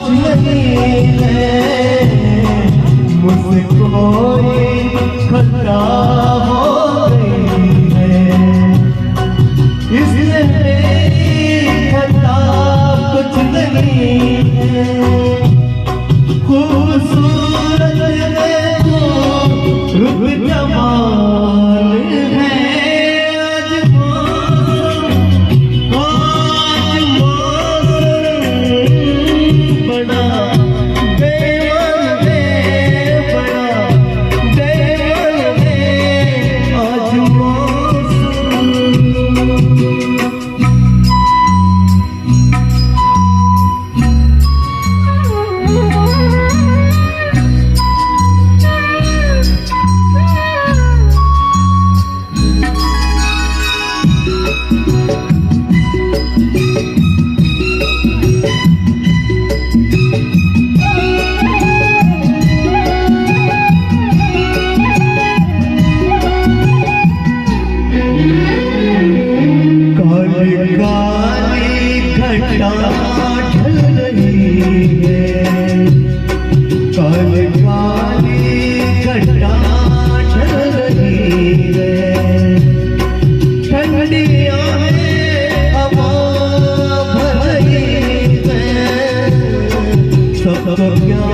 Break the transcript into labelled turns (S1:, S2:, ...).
S1: नहीं है मुझसे कोई खता हो गई है, इसलिए मेरी खता कुछ नहीं है। खूबसूरत है तू रूप जमाल है, ढल रही है, काली काली घटा ढल रही है, ठंडियां हवा भर रही है, सब क्या